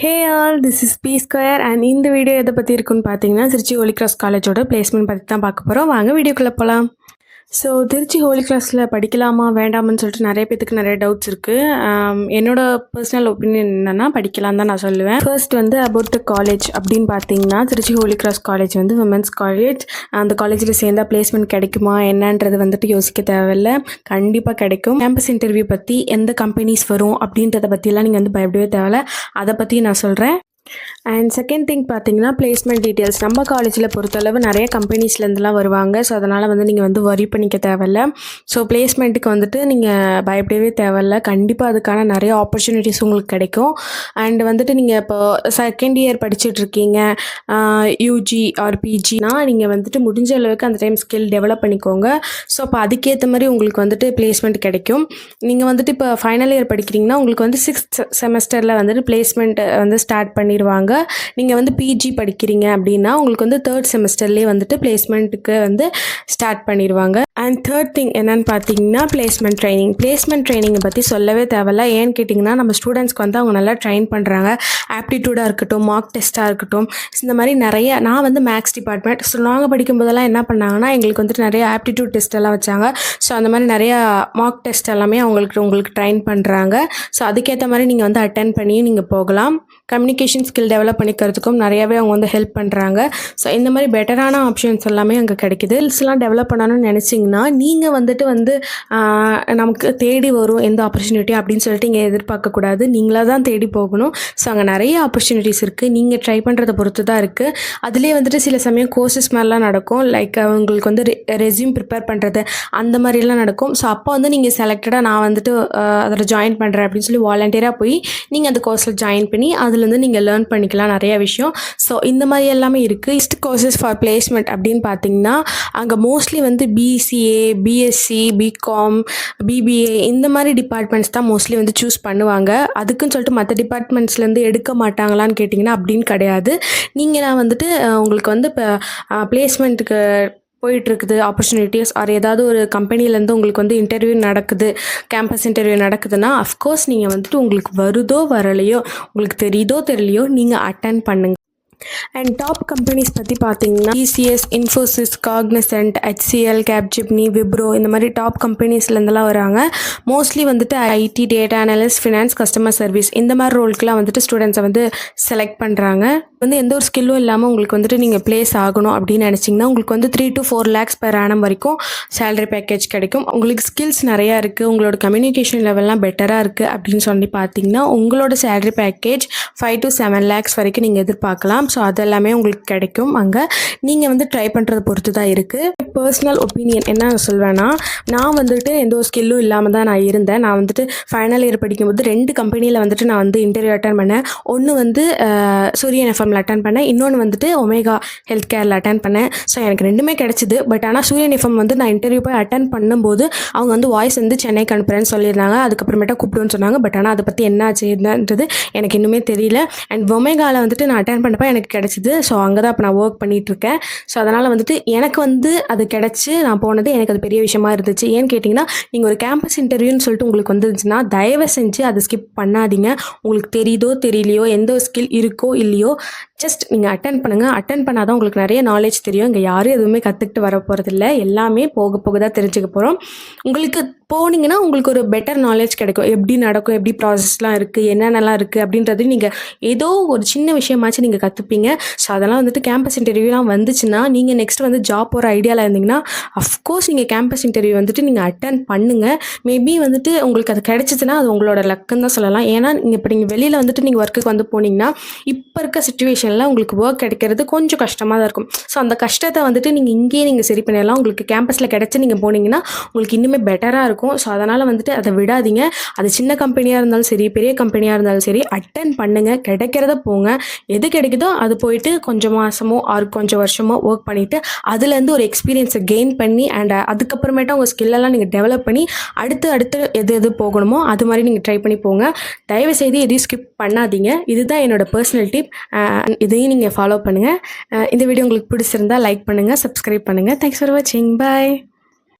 Hey all, this is B square and இந்த video எதை பற்றி இருக்குன்னு பார்த்தீங்கன்னா திருச்சி ஹோலி கிராஸ் காலேஜோட பிளேஸ்மெண்ட் பற்றி தான் பார்க்க போகிறோம். வாங்க வீடியோக்குள்ளே போகலாம். ஸோ திருச்சி ஹோலி கிராஸில் படிக்கலாமா வேண்டாமான்னு சொல்லிட்டு நிறைய பேத்துக்கு நிறைய டவுட்ஸ் இருக்குது. என்னோட பர்சனல் ஒப்பீனியன் என்னென்னா படிக்கலாம் தான் நான் சொல்லுவேன். ஃபர்ஸ்ட் வந்து அபவுட் த காலேஜ் அப்படின்னு பார்த்தீங்கன்னா திருச்சி ஹோலி கிராஸ் காலேஜ் வந்து விமென்ஸ் காலேஜ். அந்த காலேஜில் சேர்ந்தால் பிளேஸ்மெண்ட் கிடைக்குமா என்னன்றது வந்துட்டு யோசிக்க தேவையில்லை, கண்டிப்பாக கிடைக்கும். கேம்பஸ் இன்டர்வியூ பற்றி எந்த கம்பெனிஸ் வரும் அப்படின்றத பற்றிலாம் நீங்கள் வந்து பயப்படவே தேவையில்லை, அதை பற்றி நான் சொல்கிறேன். அண்ட் செகண்ட் திங் பார்த்தீங்கன்னா பிளேஸ்மெண்ட் டீட்டெயில்ஸ். நம்ம காலேஜில் பொறுத்தளவு நிறைய கம்பெனிஸ்லேருந்துலாம் வருவாங்க. ஸோ அதனால் வந்து நீங்கள் வந்து வரி பண்ணிக்க தேவையில்ல. ஸோ பிளேஸ்மெண்ட்டுக்கு வந்துட்டு நீங்கள் பயப்படவே தேவையில்ல, கண்டிப்பாக அதுக்கான நிறைய ஆப்பர்ச்சுனிட்டிஸ் உங்களுக்கு கிடைக்கும். அண்ட் வந்துட்டு நீங்கள் இப்போ செகண்ட் இயர் படிச்சுட்ருக்கீங்க, யூஜி ஆர் பிஜினா நீங்கள் வந்துட்டு முடிஞ்ச அளவுக்கு அந்த டைம் ஸ்கில் டெவலப் பண்ணிக்கோங்க. ஸோ அப்போ அதுக்கேற்ற மாதிரி உங்களுக்கு வந்துட்டு பிளேஸ்மெண்ட் கிடைக்கும். நீங்கள் வந்துட்டு இப்போ ஃபைனல் இயர் படிக்கிறீங்கன்னா உங்களுக்கு வந்து 6th செமஸ்டரில் வந்துட்டு பிளேஸ்மெண்ட் வந்து ஸ்டார்ட் பண்ணிடுவாங்க. நீங்கள் வந்து பிஜி படிக்கிறீங்க அப்படின்னா உங்களுக்கு வந்து 3rd செமஸ்டர்லேயே வந்துட்டு பிளேஸ்மெண்ட்டுக்கு வந்து ஸ்டார்ட் பண்ணிடுவாங்க. அண்ட் தேர்ட் திங் என்னென்னு பார்த்தீங்கன்னா பிளேஸ்மெண்ட் ட்ரைனிங்கை பற்றி சொல்லவே தேவையில்ல. ஏன்னு கேட்டிங்கன்னா நம்ம ஸ்டூடெண்ட்ஸ்க்கு வந்து அவங்க நல்லா ட்ரைன் பண்ணுறாங்க. ஆப்டிடியூடாக இருக்கட்டும், மார்க் டெஸ்ட்டாக இருக்கட்டும், இந்த மாதிரி நிறைய. நான் வந்து மேக்ஸ் டிபார்ட்மெண்ட். ஸோ நாங்கள் படிக்கும்போதெல்லாம் என்ன பண்ணாங்கன்னா எங்களுக்கு வந்துட்டு நிறைய ஆப்டிடியூட் டெஸ்ட் எல்லாம் வச்சாங்க. ஸோ அந்த மாதிரி நிறையா மார்க் டெஸ்ட் எல்லாமே உங்களுக்கு ட்ரைன் பண்ணுறாங்க. ஸோ அதுக்கேற்ற மாதிரி நீங்கள் வந்து அட்டென்ட் பண்ணி நீங்கள் போகலாம். கம்யூனிகேஷன் ஸ்கில் டெவலப் பண்ணிக்கிறதுக்கும் நிறையாவே அவங்க வந்து ஹெல்ப் பண்ணுறாங்க. ஸோ இந்த மாதிரி பெட்டரான ஆப்ஷன்ஸ் எல்லாமே அங்கே கிடைக்குது. ஸ்கில்ஸ்லாம் டெவலப் பண்ணணும்னு நினச்சிங்கன்னா நீங்கள் வந்துட்டு நமக்கு தேடி வரும் எந்த ஆப்பர்ச்சுனிட்டி அப்படின்னு சொல்லிட்டு இங்கே எதிர்பார்க்கக்கூடாது, நீங்களாக தான் தேடி போகணும். ஸோ அங்கே நிறைய ஆப்பர்ச்சுனிட்டிஸ் இருக்குது, நீங்கள் ட்ரை பண்ணுறதை பொறுத்து தான் இருக்குது. அதுலேயே வந்துட்டு சில சமயம் கோர்சஸ் மாதிரிலாம் நடக்கும், லைக் உங்களுக்கு வந்து ரெஸ்யூம் ப்ரிப்பேர் பண்ணுறது அந்த மாதிரிலாம் நடக்கும். ஸோ அப்போ வந்து நீங்கள் செலக்டடாக நான் வந்துட்டு அதில் ஜாயின் பண்ணுறேன் அப்படின்னு சொல்லி வாலண்டியராக போய் நீங்கள் அந்த கோர்ஸில் ஜாயின் பண்ணி அதுலேருந்து நீங்கள் லேர்ன் பண்ணிக்கலாம் நிறைய விஷயம். ஸோ இந்த மாதிரி எல்லாமே இருக்குது. இஸ்ட் கோர்சஸ் ஃபார் பிளேஸ்மெண்ட் அப்படின்னு பார்த்தீங்கன்னா அங்கே மோஸ்ட்லி வந்து பிசிஏ, பிஎஸ்சி, பிகாம், பிபிஏ இந்த மாதிரி டிபார்ட்மெண்ட்ஸ் தான் மோஸ்ட்லி வந்து சூஸ் பண்ணுவாங்க. அதுக்குன்னு சொல்லிட்டு மற்ற டிபார்ட்மெண்ட்ஸ்லேருந்து எடுக்க மாட்டாங்களான்னு கேட்டிங்கன்னா அப்படின்னு கிடையாது. நான் வந்துட்டு உங்களுக்கு வந்து இப்போ பிளேஸ்மெண்ட்டுக்கு போயிட்டுருக்குது ஆப்பர்ச்சுனிட்டிஸ் ஆர் ஏதாவது ஒரு கம்பெனிலேருந்து உங்களுக்கு வந்து இன்டர்வியூ நடக்குது, கேம்பஸ் இன்டர்வியூ நடக்குதுன்னா அஃப்கோர்ஸ் நீங்கள் வந்துட்டு உங்களுக்கு வருதோ வரலையோ, உங்களுக்கு தெரியுதோ தெரியலையோ நீங்கள் அட்டென்ட் பண்ணுங்கள். அண்ட் டாப் கம்பெனிஸ் பற்றி பார்த்தீங்கன்னா TCS, Infosys, Cognizant, HCL, Capgemini, Wipro இந்த மாதிரி டாப் கம்பெனிஸ்லேருந்துலாம் வராங்க. மோஸ்ட்லி வந்துட்டு IT, data analyst, finance, customer service இந்த மாதிரி ரோலுக்குலாம் வந்துட்டு ஸ்டூடெண்ட்ஸை வந்து செலக்ட் பண்ணுறாங்க. வந்து எந்த ஒரு ஸ்கில்லும் இல்லாமல் உங்களுக்கு வந்துட்டு நீங்கள் ப்ளேஸ் ஆகணும் அப்படின்னு நினச்சிங்கன்னா உங்களுக்கு வந்து 3 to 4 lakhs per annum வரைக்கும் சேலரி பேக்கேஜ் கிடைக்கும். உங்களுக்கு ஸ்கில்ஸ் நிறையா இருக்குது, உங்களோட கம்யூனிகேஷன் லெவல்லாம் பெட்டராக இருக்குது அப்படின்னு சொல்லி பார்த்தீங்கன்னா உங்களோட சேலரி பேக்கேஜ் 5 to 7 lakhs வரைக்கும் நீங்கள் எதிர்பார்க்கலாம். ஸோ அதெல்லாமே உங்களுக்கு கிடைக்கும். அங்கே நீங்கள் வந்து ட்ரை பண்ணுறதை பொறுத்து தான் இருக்குது. பர்சனல் ஒப்பீனியன் என்ன சொல்வேன்னா, நான் வந்துட்டு எந்த ஒரு ஸ்கில்லும் இல்லாமல் தான் நான் இருந்தேன். நான் வந்துட்டு ஃபைனல் இயர் படிக்கும்போது 2 கம்பெனியில் வந்துட்டு நான் வந்து இன்டர்வியூ அட்டன் பண்ணேன். ஒன்று வந்து சூரியன் எஃப்எம்ல அட்டன் பண்ணேன், இன்னொன்று வந்துட்டு ஒமேகா ஹெல்த் கேரில் அட்டன் பண்ணேன். ஸோ எனக்கு 2மே கிடச்சிது. பட் ஆனால் சூரியன் எஃப்எம் வந்து நான் இன்டர்வியூ போய் அட்டன் பண்ணும்போது அவங்க வந்து வாய்ஸ் வந்து சென்னைக்கு அனுப்புகிறேன்னு சொல்லியிருந்தாங்க. அதுக்கப்புறமேட்டா கூப்பிடுன்னு சொன்னாங்க. பட் ஆனால் அதை பற்றி என்ன ஆச்சுன்றது எனக்கு இன்னுமே தெரியல. அண்ட் ஒமேகாவில் வந்துட்டு நான் அட்டன் பண்ணப்போ எனக்கு கிடச்சிது. ஸோ அங்கே தான் இப்போ நான் ஒர்க் பண்ணிகிட்ருக்கேன். ஸோ அதனால் வந்துட்டு எனக்கு வந்து அது கிடச்சி நான் போனது எனக்கு அது பெரிய விஷயமா இருந்துச்சு. ஏன்னு கேட்டிங்கன்னா நீங்கள் ஒரு கேம்பஸ் இன்டர்வியூன்னு சொல்லிட்டு உங்களுக்கு வந்துருந்துச்சுன்னா தயவு செஞ்சு அதை ஸ்கிப் பண்ணாதீங்க. உங்களுக்கு தெரியுதோ தெரியலையோ, எந்த ஒரு ஸ்கில் இருக்கோ இல்லையோ, ஜஸ்ட் நீங்கள் அட்டன் பண்ணுங்கள். அட்டன் பண்ணால் தான் உங்களுக்கு நிறைய நாலேஜ் தெரியும். இங்கே யாரும் எதுவுமே கற்றுக்கிட்டு வர போகிறதில்ல, எல்லாமே போக போக தான் தெரிஞ்சுக்க போகிறோம். உங்களுக்கு போனீங்கன்னா உங்களுக்கு ஒரு பெட்டர் நாலேஜ் கிடைக்கும், எப்படி நடக்கும், எப்படி ப்ராசஸ்லாம் இருக்குது, என்னென்னலாம் இருக்குது அப்படின்றது நீங்கள் ஏதோ ஒரு சின்ன விஷயமாச்சும் நீங்கள் கற்றுப்பீங்க. ஸோ அதெல்லாம் வந்துட்டு கேம்பஸ் இன்டர்வியூலாம் வந்துச்சுன்னா நீங்கள் நெக்ஸ்ட் வந்து ஜாப் போகிற ஐடியாவில் இருந்தீங்கன்னா அஃப்கோர்ஸ் நீங்கள் கேம்பஸ் இன்டர்வியூ வந்துட்டு நீங்கள் அட்டன் பண்ணுங்கள். மேபி வந்துட்டு உங்களுக்கு அது கிடைச்சிதுன்னா அது உங்களோட லக்குன்னு தான் சொல்லலாம். ஏன்னா இப்போ நீங்கள் வெளியில் வந்துட்டு நீங்கள் ஒர்க்குக்கு வந்து போனீங்கன்னா இப்போ இருக்க சுச்சுவேஷனில் உங்களுக்கு ஒர்க் கிடைக்கிறது கொஞ்சம் கஷ்டமாக தான் இருக்கும். ஸோ அந்த கஷ்டத்தை வந்துட்டு நீங்கள் இங்கேயே நீங்கள் சரி பண்ணிடலாம். உங்களுக்கு கேம்பஸில் கிடச்சி நீங்கள் போனீங்கன்னா உங்களுக்கு இன்னுமே பெட்டராக இருக்கும். ஸோ அதனால் வந்துட்டு அதை விடாதீங்க. அது சின்ன கம்பெனியாக இருந்தாலும் சரி, பெரிய கம்பெனியாக இருந்தாலும் சரி, அட்டன் பண்ணுங்கள், கிடைக்கிறத போங்க. எது கிடைக்குதோ அது போயிட்டு கொஞ்சம் மாதமோ ஆறு கொஞ்சம் வருஷமோ ஒர்க் பண்ணிவிட்டு அதுலேருந்து ஒரு எக்ஸ்பீரியன்ஸை கெயின் பண்ணி அண்ட் அதுக்கப்புறமேட்டா உங்கள் ஸ்கில்லெல்லாம் நீங்கள் டெவலப் பண்ணி அடுத்து எது போகணுமோ அது மாதிரி நீங்கள் ட்ரை பண்ணி போங்க. தயவுசெய்து எதையும் ஸ்கிப் பண்ணாதீங்க. இதுதான் என்னோடய பர்சனல் டிப். இதையும் நீங்கள் ஃபாலோ பண்ணுங்கள். இந்த வீடியோ உங்களுக்கு பிடிச்சிருந்தால் லைக் பண்ணுங்கள், சப்ஸ்கிரைப் பண்ணுங்கள். தேங்க்ஸ் ஃபார் வாட்சிங். பாய்.